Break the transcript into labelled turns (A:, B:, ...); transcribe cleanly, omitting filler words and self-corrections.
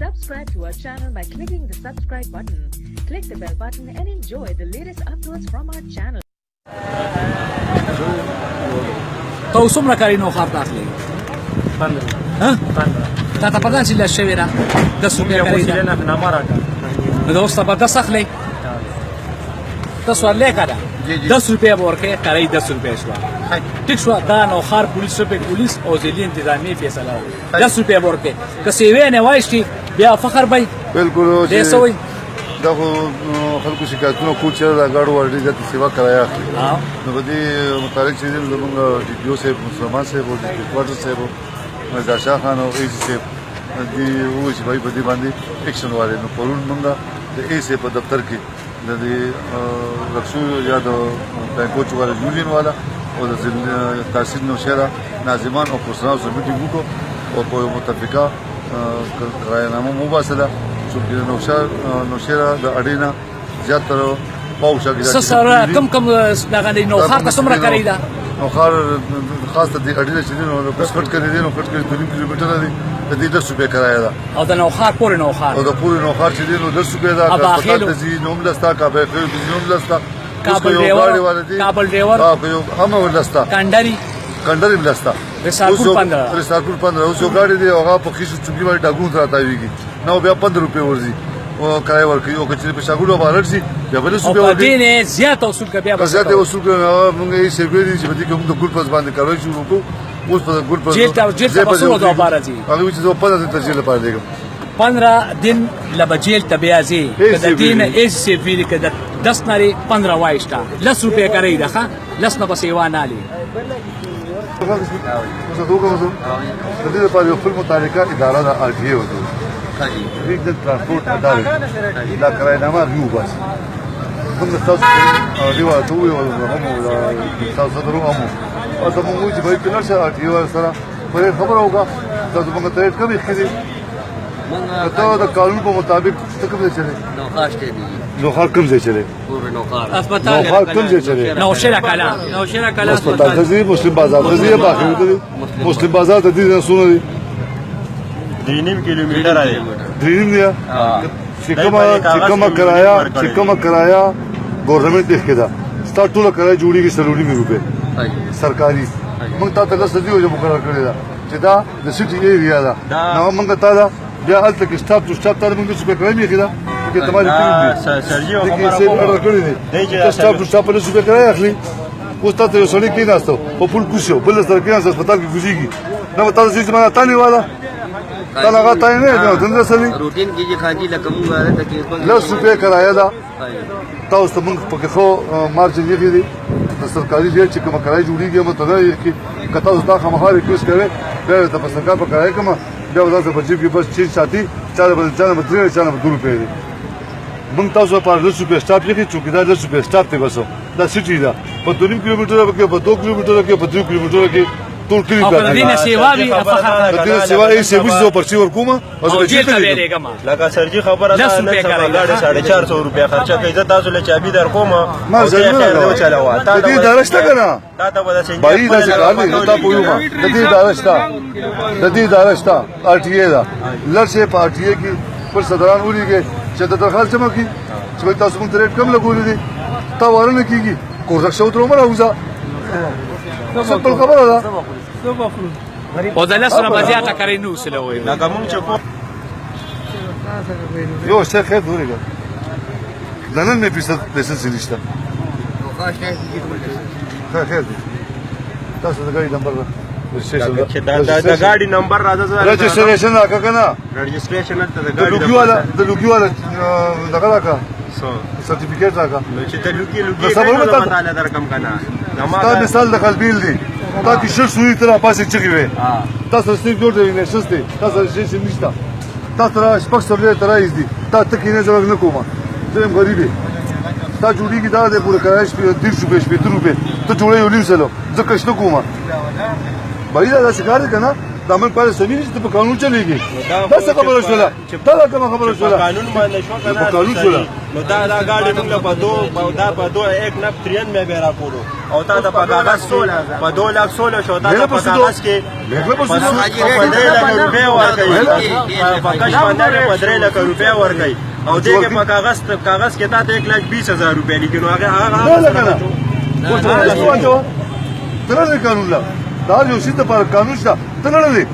A: Subscribe to our channel by clicking the subscribe button. Click the bell button and enjoy the latest uploads from our channel.
B: تو څومره کاری نو خار تاخلي
C: 15
B: ها تا ته پدان چې لښوي را 10 روپیا کاری دا
C: نه ماراکا
B: نو دوست په 10 اخلي تاسو ولې کړه 10 روپیا ورکه کاری 10 روپیا شو ټیک شو دا نو خار پولیس په پولیس او ځلې انتظامی فیصله 10 روپیا ورکه که سی وې نه وایشتي بیا فخر بای
D: بالکل
B: دې سوې
D: دا خلکو شکایتونه کوي چې دا ګاډو ورډي د سیوا کرایا اخلي نو په دې متعلق چې زموږ ډیو صاحب مسلمان صاحب او ډیپارټمنټ صاحب مرزا شاه خان او ای صاحب دې وایي چې په دې باندې اکشن والے نو پرون موږ د ای صاحب په دفتر کې د رخصو یا د بانکو چوال یونین والا او د تحصیل نوشهره ناظمان او پرسنل سمیټینګ وکړو او په متفقه قراردادنامه مباصله چې نوشهره د اډینا زیاتره پاوشه کې
B: سره کم دغه نو خار ته څومره کاری دا
D: نو خار خاص ته د اډینا چې نو کټ کړی دی نو کټ کړی 2 کیلومتر دی د دې 10 روپیا کرایه ده
B: او د نو خار پورې نو خار
D: او د پورې نو خار چې دی نو 10 روپیا ده کاپټال د زی نوم لستا کابل خو د نوم لستا
B: کابل ډرایور
D: هم ولستا کندری لستا
B: رسالپور 15
D: اوس یو ګاډي دی هغه په خیسو چوکي باندې ډاګون راتاويږي نو بیا 15 روپیا ورځي او کرایه ورکړي او چې په شاګوړو باندې شي بیا بل څه بیا
B: ورکړي دینه زیات اوسول کبه بیا
D: زیات اوسول کبه موږ یې سیګوري چې بده کوم د ګول پس باندې کاروي شروع کو اوس په ګول پس
B: جیل ته وسو د بارا جی
D: هغه چې 15 دن تجیل پاره دیګم
B: 15 दिन لبجیل تبیازی کده دین ایس سی ویل کده 10 ناری 15 وایشتا 10 روپے کری دخه 10 نه بس یوان علی
D: اوس دوه کوم د دې لپاره یو خپل متعلقه اداره د ار ټي او ریګ د ترانسپورت اداره دا قراردادنامه یو بس موږ تاسو دیو ته ویو هم تاسو درو هم او ته موږ چې به کله سره ار ټي او سره په خبره وکړه تاسو موږ ته کمی خېدي ته د قانون په مطابق څه کوم ځای چلے نو خار کوم ځای چلے
B: اسپیټال
D: کوم ځای چلے
B: نو شهر کلا
D: اسپیټال ته مسلم بازار ته دی باخره ته مسلم بازار ته دی سونه دی
C: 3 کیلومتر دی
D: 3 دی چې کومه کرایا ګورنمنت دیکھ کې دا ستا ټول کرایه جوړیږي 30 روپے سرکاري موږ ته د سدي وجه مقرر کړی دا چې دا د سټي ایریا دا نو موږ ته دا بیا هلته کې سټاپ ټو سټاپ ته موږ څه کوي میږي دا چې تمہاری ټیم دی
C: سرجیو
D: خبره کړی دی سټاپ ټو سټاپ له څه کوي اخلي اوس تاسو یو سړی کې ناستو په پول کوشو بل سره کې هسپتال کې کوزيږي نو تاسو چې ما تانه والا تا لگا تا نه نو دنده سړي
E: روټین کې خاجي لکم غواړي تقریبا
D: 10 روپے کرایه دا تاسو موږ په خو مارجن یې دی د سرکاري ځای چې کوم کرایه جوړیږي متدا یې کې کته اوس دا خمخار ریکوست کوي دا د سرکار په کرایه کوم بیا ورته په جیب کې بس 6 ساتي 4 بدل 4 روپے دی موږ تاسو په 10 روپے سټاپ کې چوکیدار 10 روپے سټاپ ته بسو دا سټي دا په 2 کیلومتر کې په 2 کیلومتر کې په 3 کیلومتر کې ټول کلی
B: په دینه سیوا وی افخر
D: د دې سیوا یې سیوا زو پرچی ورکوما
B: او جیل ته ویلېګم
C: لکه سرجی خبره ده 450 روپیا خرچه کوي زه تاسو له چابي در کوم
D: ما زه نه
C: چلاوا
D: د دې درشته کنه
C: دا ته ودا چې
D: بای دا څه کار دی تا پویما د دې درشته ار ټي ای دا لړشه په ار ټي ای کې پر صدران ولېږي چې د درخواست جمع کی چې تاسو موږ ریټ کم لګولې دي تا ورنه کیږي کوزک شو تر عمر اوزه څه خبره ده
B: او د لاسره مزیاته کاری نو سره وای
C: لکه مونږ چې
D: یو څه خیر ورګه دنن نه پیسې نشته خیر دی تاسو د ګاډي نمبر
C: د ګاډي نمبر راځه
D: رجسټریشن راکا کنه
C: رجسټریشن ته د
D: لوګي والا دغه راکا سرټیفیکیټ راکا
C: چې د لوګي تعالی درکم کنه
D: دا مثال د قلبیل دی دا کی شر سوی تر پاسه چغي وي تاسو ستې جوړ دی نه شسته تاسو شي نشته تاسو را شپږ سره تر ایز دي تاسو تکې نه ضرورت نه کومه زم غریبي تا جوړیږي دا د پوره کرایش په 200 روپے ته جوړې ولیم سلو ځکه شته کومه بای دا څنګه کنه د عمل پاره سمې نه چې په قانون چلېږي دا څه خبره شوله دا کومه خبره شوله
C: قانون باندې شو کنه
D: په قانون شوله
C: نو دا ګاډي موږ په دو 193 به را کولو او تا د په کاغذ په 216 شو دا په کاغذ کې په 3 لک روپیا ورکړي په کاش باندې په 3 لک روپیا ورکړي او دغه په کاغذ کې تا 1,20,000 روپیا لیکن هغه
D: تر قانون لا دا یو شی ته پر قانون شته تر نه